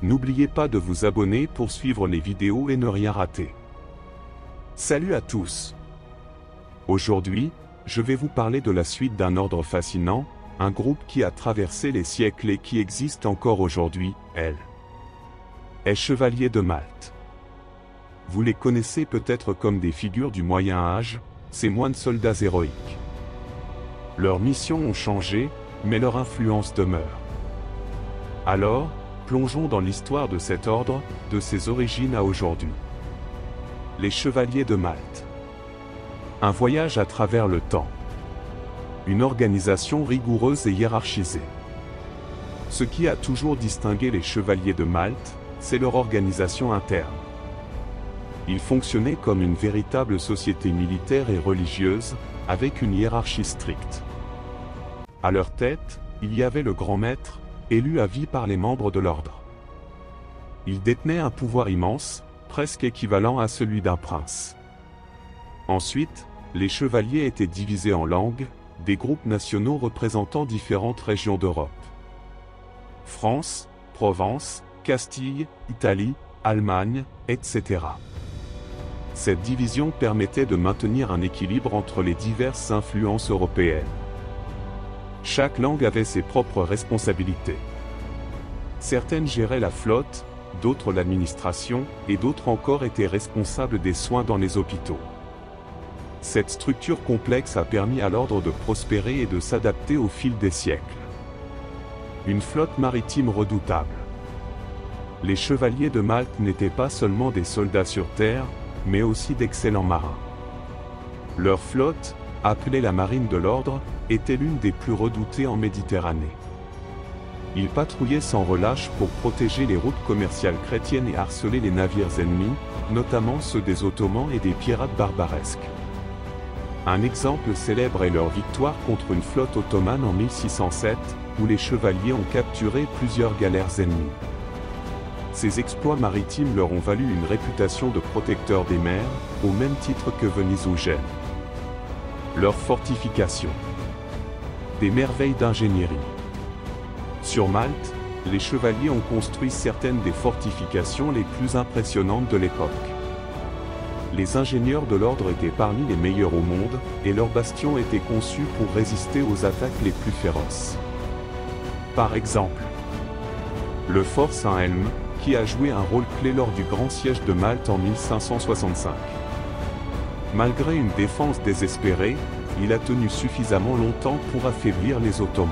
N'oubliez pas de vous abonner pour suivre les vidéos et ne rien rater. Salut à tous! Aujourd'hui, je vais vous parler de la suite d'un ordre fascinant, un groupe qui a traversé les siècles et qui existe encore aujourd'hui, les Chevaliers de Malte. Vous les connaissez peut-être comme des figures du Moyen Âge, ces moines soldats héroïques. Leurs missions ont changé, mais leur influence demeure. Alors, plongeons dans l'histoire de cet ordre, de ses origines à aujourd'hui. Les Chevaliers de Malte. Un voyage à travers le temps. Une organisation rigoureuse et hiérarchisée. Ce qui a toujours distingué les Chevaliers de Malte, c'est leur organisation interne. Ils fonctionnaient comme une véritable société militaire et religieuse, avec une hiérarchie stricte. À leur tête, il y avait le grand maître, élu à vie par les membres de l'ordre. Il détenait un pouvoir immense, presque équivalent à celui d'un prince. Ensuite, les chevaliers étaient divisés en langues, des groupes nationaux représentant différentes régions d'Europe. France, Provence, Castille, Italie, Allemagne, etc. Cette division permettait de maintenir un équilibre entre les diverses influences européennes. Chaque langue avait ses propres responsabilités. Certaines géraient la flotte, d'autres l'administration, et d'autres encore étaient responsables des soins dans les hôpitaux. Cette structure complexe a permis à l'ordre de prospérer et de s'adapter au fil des siècles. Une flotte maritime redoutable. Les chevaliers de Malte n'étaient pas seulement des soldats sur terre, mais aussi d'excellents marins. Leur flotte, appelée la marine de l'ordre, était l'une des plus redoutées en Méditerranée. Ils patrouillaient sans relâche pour protéger les routes commerciales chrétiennes et harceler les navires ennemis, notamment ceux des Ottomans et des pirates barbaresques. Un exemple célèbre est leur victoire contre une flotte ottomane en 1607, où les chevaliers ont capturé plusieurs galères ennemies. Ces exploits maritimes leur ont valu une réputation de protecteurs des mers, au même titre que Venise ou Gênes. Leurs fortifications. Des merveilles d'ingénierie. Sur Malte, les chevaliers ont construit certaines des fortifications les plus impressionnantes de l'époque. Les ingénieurs de l'ordre étaient parmi les meilleurs au monde, et leurs bastions étaient conçus pour résister aux attaques les plus féroces. Par exemple, le fort Saint-Helme, qui a joué un rôle clé lors du grand siège de Malte en 1565. Malgré une défense désespérée, il a tenu suffisamment longtemps pour affaiblir les Ottomans.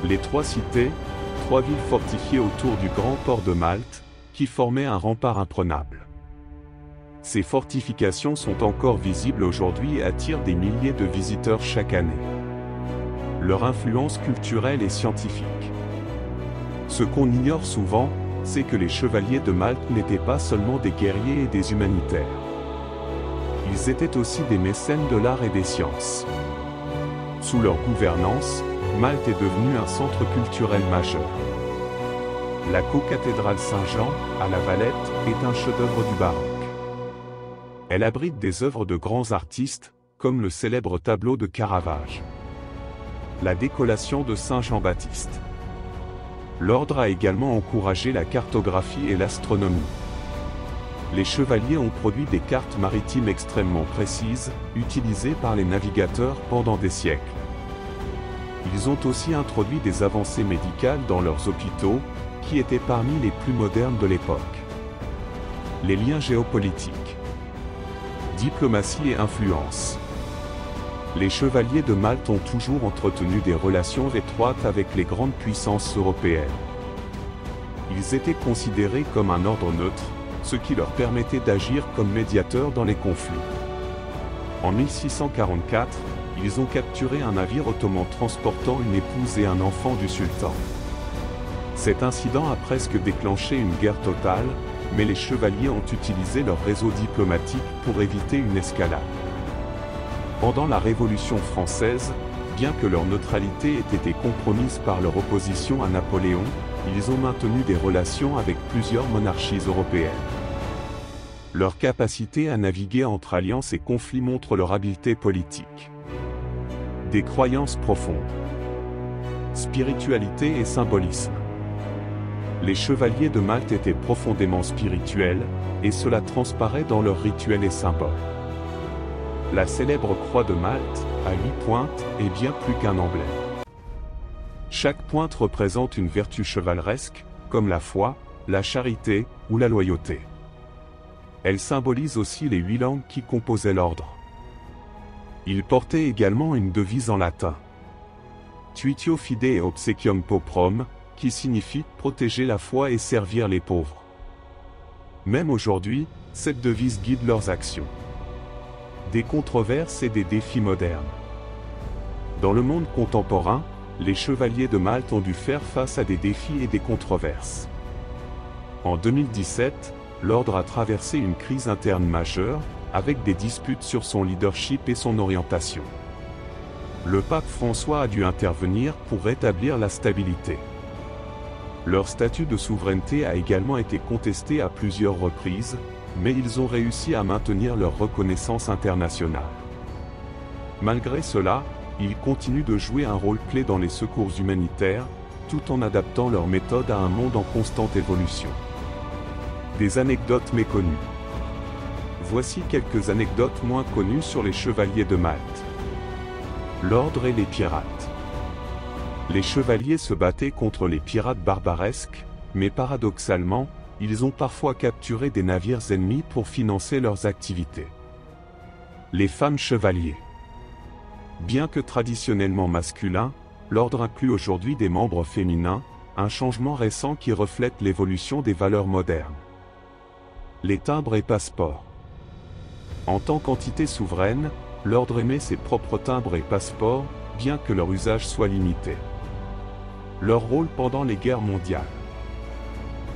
Les trois cités, trois villes fortifiées autour du grand port de Malte, qui formaient un rempart imprenable. Ces fortifications sont encore visibles aujourd'hui et attirent des milliers de visiteurs chaque année. Leur influence culturelle et scientifique. Ce qu'on ignore souvent, c'est que les chevaliers de Malte n'étaient pas seulement des guerriers et des humanitaires. Ils étaient aussi des mécènes de l'art et des sciences. Sous leur gouvernance, Malte est devenue un centre culturel majeur. La co-cathédrale Saint-Jean, à La Valette, est un chef-d'œuvre du baroque. Elle abrite des œuvres de grands artistes, comme le célèbre tableau de Caravage. La décollation de Saint Jean-Baptiste. L'ordre a également encouragé la cartographie et l'astronomie. Les chevaliers ont produit des cartes maritimes extrêmement précises, utilisées par les navigateurs pendant des siècles. Ils ont aussi introduit des avancées médicales dans leurs hôpitaux, qui étaient parmi les plus modernes de l'époque. Les liens géopolitiques. Diplomatie et influence. Les chevaliers de Malte ont toujours entretenu des relations étroites avec les grandes puissances européennes. Ils étaient considérés comme un ordre neutre, ce qui leur permettait d'agir comme médiateurs dans les conflits. En 1644, ils ont capturé un navire ottoman transportant une épouse et un enfant du sultan. Cet incident a presque déclenché une guerre totale, mais les chevaliers ont utilisé leur réseau diplomatique pour éviter une escalade. Pendant la Révolution française, bien que leur neutralité ait été compromise par leur opposition à Napoléon, ils ont maintenu des relations avec plusieurs monarchies européennes. Leur capacité à naviguer entre alliances et conflits montre leur habileté politique. Des croyances profondes. Spiritualité et symbolisme. les chevaliers de Malte étaient profondément spirituels, et cela transparaît dans leurs rituels et symboles. La célèbre croix de Malte, à 8 pointes, est bien plus qu'un emblème. Chaque pointe représente une vertu chevaleresque, comme la foi, la charité ou la loyauté. Elle symbolise aussi les 8 langues qui composaient l'ordre. Il portait également une devise en latin. Tuitio fidei obsequium poprom, qui signifie protéger la foi et servir les pauvres. Même aujourd'hui, cette devise guide leurs actions. Des controverses et des défis modernes. Dans le monde contemporain, les chevaliers de Malte ont dû faire face à des défis et des controverses. En 2017, l'ordre a traversé une crise interne majeure, avec des disputes sur son leadership et son orientation. Le pape François a dû intervenir pour rétablir la stabilité. Leur statut de souveraineté a également été contesté à plusieurs reprises, mais ils ont réussi à maintenir leur reconnaissance internationale. Malgré cela, ils continuent de jouer un rôle clé dans les secours humanitaires, tout en adaptant leur méthode à un monde en constante évolution. Des anecdotes méconnues. Voici quelques anecdotes moins connues sur les chevaliers de Malte. L'ordre et les pirates. Les chevaliers se battaient contre les pirates barbaresques, mais paradoxalement, ils ont parfois capturé des navires ennemis pour financer leurs activités. Les femmes chevaliers. Bien que traditionnellement masculin, l'ordre inclut aujourd'hui des membres féminins, un changement récent qui reflète l'évolution des valeurs modernes. Les timbres et passeports. En tant qu'entité souveraine, l'ordre émet ses propres timbres et passeports, bien que leur usage soit limité. Leur rôle pendant les guerres mondiales.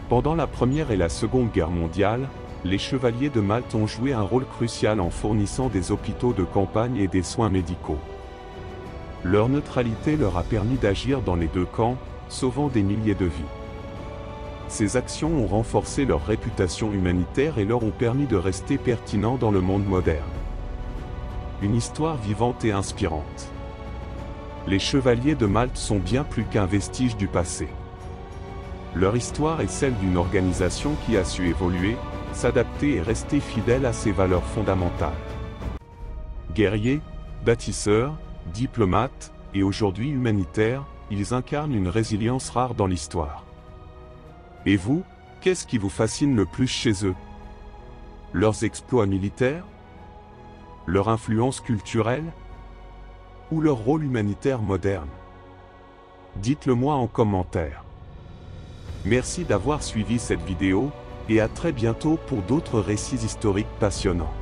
Pendant la Première et la Seconde Guerre mondiale, les chevaliers de Malte ont joué un rôle crucial en fournissant des hôpitaux de campagne et des soins médicaux. Leur neutralité leur a permis d'agir dans les deux camps, sauvant des milliers de vies. Ces actions ont renforcé leur réputation humanitaire et leur ont permis de rester pertinents dans le monde moderne. Une histoire vivante et inspirante. Les chevaliers de Malte sont bien plus qu'un vestige du passé. Leur histoire est celle d'une organisation qui a su évoluer, s'adapter et rester fidèle à ses valeurs fondamentales. Guerriers, bâtisseurs, diplomates, et aujourd'hui humanitaires, ils incarnent une résilience rare dans l'histoire. Et vous, qu'est-ce qui vous fascine le plus chez eux? Leurs exploits militaires? Leur influence culturelle? Ou leur rôle humanitaire moderne? Dites-le moi en commentaire. Merci d'avoir suivi cette vidéo, et à très bientôt pour d'autres récits historiques passionnants.